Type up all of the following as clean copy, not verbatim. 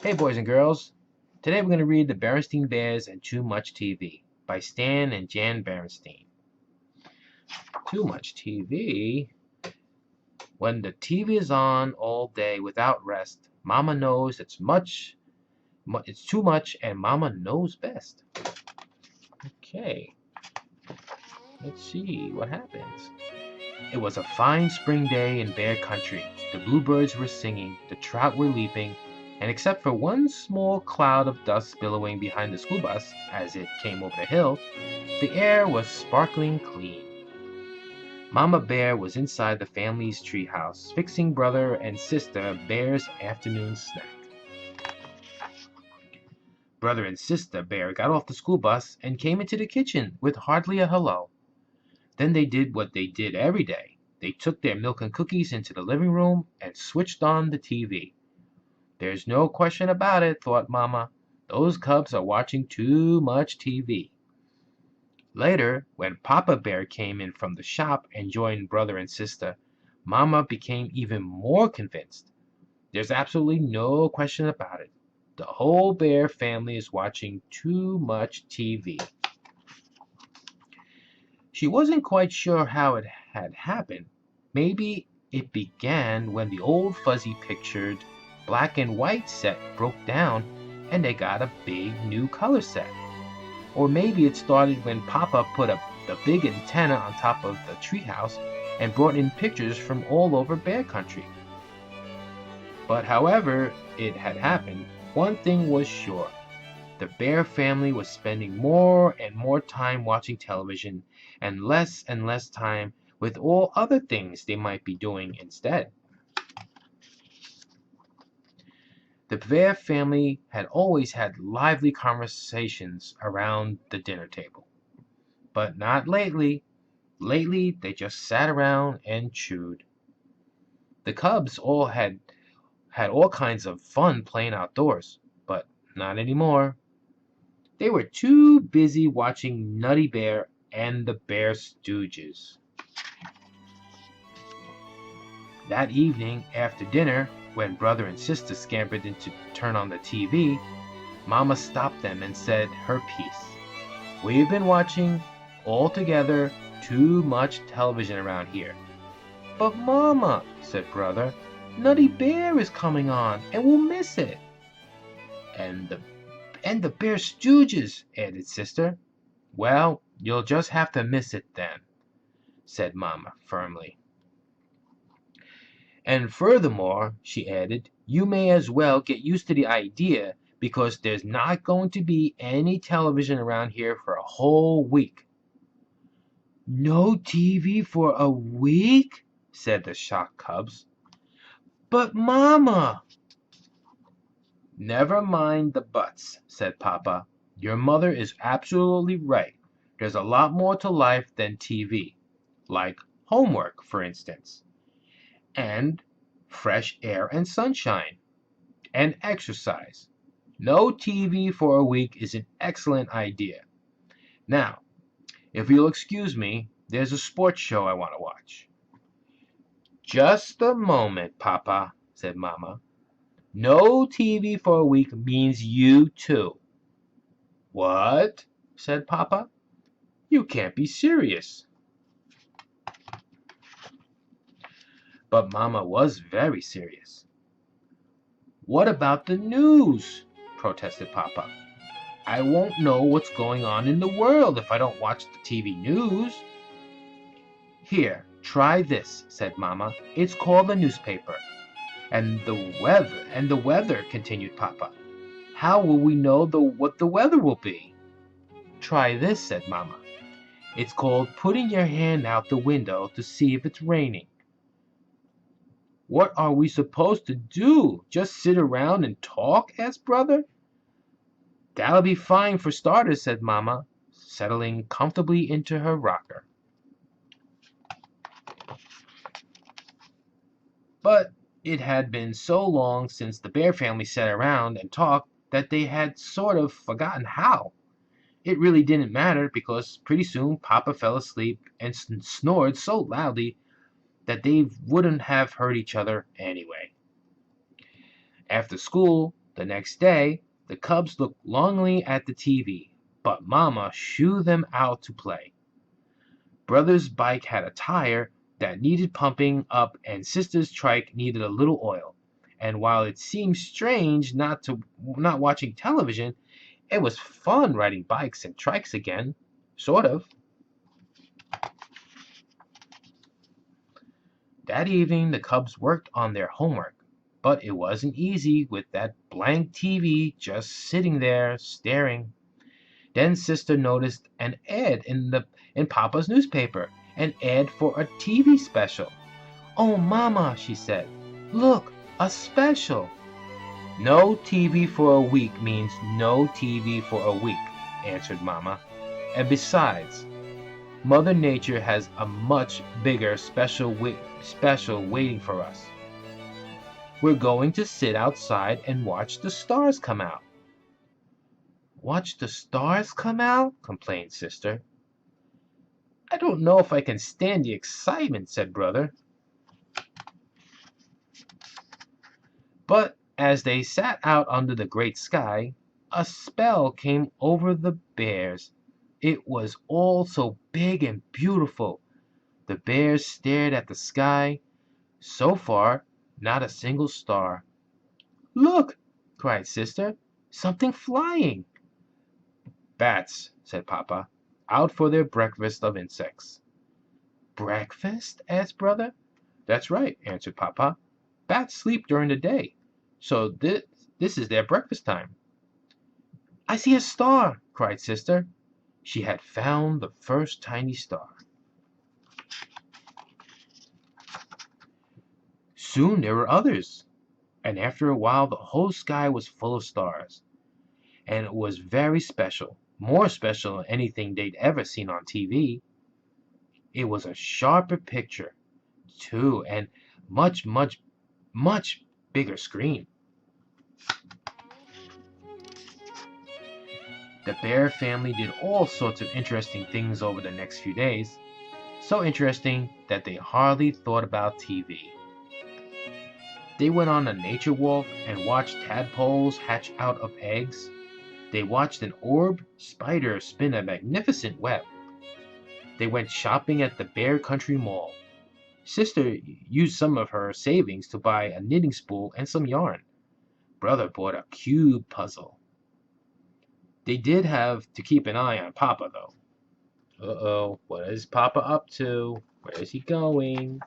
Hey boys and girls, today we're going to read The Berenstain Bears and Too Much TV by Stan and Jan Berenstain. Too much TV? When the TV is on all day without rest, Mama knows it's too much and Mama knows best. Okay, let's see what happens. It was a fine spring day in Bear Country. The bluebirds were singing, the trout were leaping, and except for one small cloud of dust billowing behind the school bus as it came over the hill, the air was sparkling clean. Mama Bear was inside the family's treehouse, fixing brother and sister Bear's afternoon snack. Brother and sister Bear got off the school bus and came into the kitchen with hardly a hello. Then they did what they did every day. They took their milk and cookies into the living room and switched on the TV. There's no question about it, thought Mama. Those cubs are watching too much TV. Later, when Papa Bear came in from the shop and joined brother and sister, Mama became even more convinced. There's absolutely no question about it. The whole Bear family is watching too much TV. She wasn't quite sure how it had happened. Maybe it began when the old fuzzy pictured black and white set broke down and they got a big new color set. Or maybe it started when Papa put the big antenna on top of the treehouse and brought in pictures from all over Bear Country. But however it had happened, one thing was sure. The Bear family was spending more and more time watching television and less time with all other things they might be doing instead. The Bear family had always had lively conversations around the dinner table. But not lately. Lately, they just sat around and chewed. The cubs all had all kinds of fun playing outdoors, but not anymore. They were too busy watching Nutty Bear and the Bear Stooges. That evening, after dinner, when brother and sister scampered in to turn on the TV, Mama stopped them and said her piece. We've been watching, all together, too much television around here. But Mama, said brother, Nutty Bear is coming on, and we'll miss it. And the Bear Stooges, added sister. Well, you'll just have to miss it then, said Mama firmly. And furthermore, she added, you may as well get used to the idea because there's not going to be any television around here for a whole week. No TV for a week? Said the shocked cubs. But Mama! Never mind the buts, said Papa. Your mother is absolutely right. There's a lot more to life than TV, like homework, for instance, and fresh air and sunshine, and exercise. No TV for a week is an excellent idea. Now, if you'll excuse me, there's a sports show I want to watch. Just a moment, Papa, said Mama. No TV for a week means you too. What? Said Papa. You can't be serious. But Mama was very serious. What about the news? Protested Papa. I won't know what's going on in the world if I don't watch the TV news. Here, try this, said Mama. It's called a newspaper. And the weather, continued Papa. How will we know what the weather will be? Try this, said Mama. It's called putting your hand out the window to see if it's raining. What are we supposed to do? Just sit around and talk? Asked brother. That'll be fine for starters, said Mama, settling comfortably into her rocker. But it had been so long since the Bear family sat around and talked that they had sort of forgotten how. It really didn't matter because pretty soon Papa fell asleep and snored so loudly that they wouldn't have heard each other anyway. After school, The next day, the cubs looked longingly at the TV, but Mama shooed them out to play. Brother's bike had a tire that needed pumping up, and Sister's trike needed a little oil. And while it seemed strange not watching television, it was fun riding bikes and trikes again, sort of. That evening, the cubs worked on their homework, but it wasn't easy with that blank TV just sitting there staring. Then Sister noticed an ad in Papa's newspaper, an ad for a TV special. "Oh, Mama," she said, "look, a special." "No TV for a week means no TV for a week," answered Mama. "And besides, Mother Nature has a much bigger special waiting for us. We're going to sit outside and watch the stars come out." "Watch the stars come out?" complained Sister. "I don't know if I can stand the excitement," said Brother. But as they sat out under the great sky, a spell came over the bears. It was all so big and beautiful. The bears stared at the sky. So far, not a single star. "Look!" cried Sister. "Something flying!" "Bats," said Papa, "out for their breakfast of insects." "Breakfast?" asked Brother. "That's right," answered Papa. "Bats sleep during the day, so this is their breakfast time." "I see a star!" cried Sister. She had found the first tiny star. Soon there were others, and after a while the whole sky was full of stars. And it was very special, more special than anything they'd ever seen on TV. It was a sharper picture, too, and much, much, much bigger screen. The bear family did all sorts of interesting things over the next few days, so interesting that they hardly thought about TV. They went on a nature walk and watched tadpoles hatch out of eggs. They watched an orb spider spin a magnificent web. They went shopping at the Bear Country Mall. Sister used some of her savings to buy a knitting spool and some yarn. Brother bought a cube puzzle. They did have to keep an eye on Papa, though. Uh-oh, what is Papa up to? Where is he going?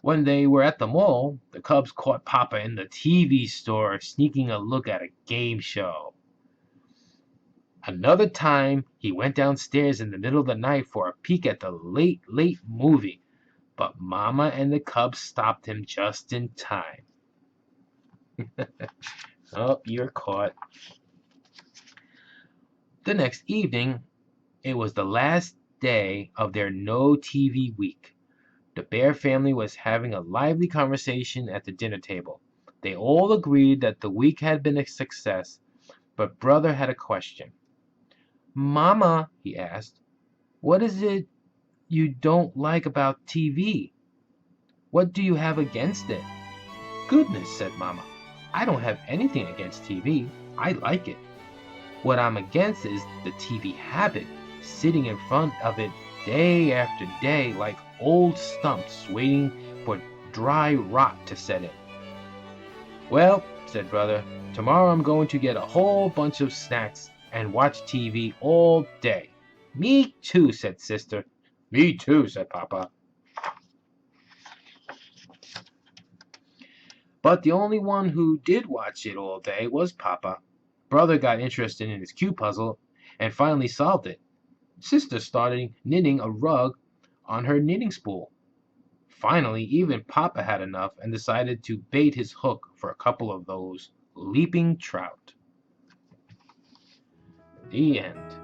When they were at the mall, the cubs caught Papa in the TV store sneaking a look at a game show. Another time, he went downstairs in the middle of the night for a peek at the late, late movie, but Mama and the cubs stopped him just in time. Oh, you're caught. The next evening, it was the last day of their no TV week. The Bear family was having a lively conversation at the dinner table. They all agreed that the week had been a success, but Brother had a question. "Mama," he asked, "what is it you don't like about TV? What do you have against it?" "Goodness," said Mama, "I don't have anything against TV. I like it. What I'm against is the TV habit, sitting in front of it day after day like old stumps waiting for dry rot to set in." "Well," said Brother, "tomorrow I'm going to get a whole bunch of snacks and watch TV all day." "Me too," said Sister. "Me too," said Papa. But the only one who did watch it all day was Papa. Brother got interested in his cube puzzle and finally solved it. Sister started knitting a rug on her knitting spool. Finally, even Papa had enough and decided to bait his hook for a couple of those leaping trout. The end.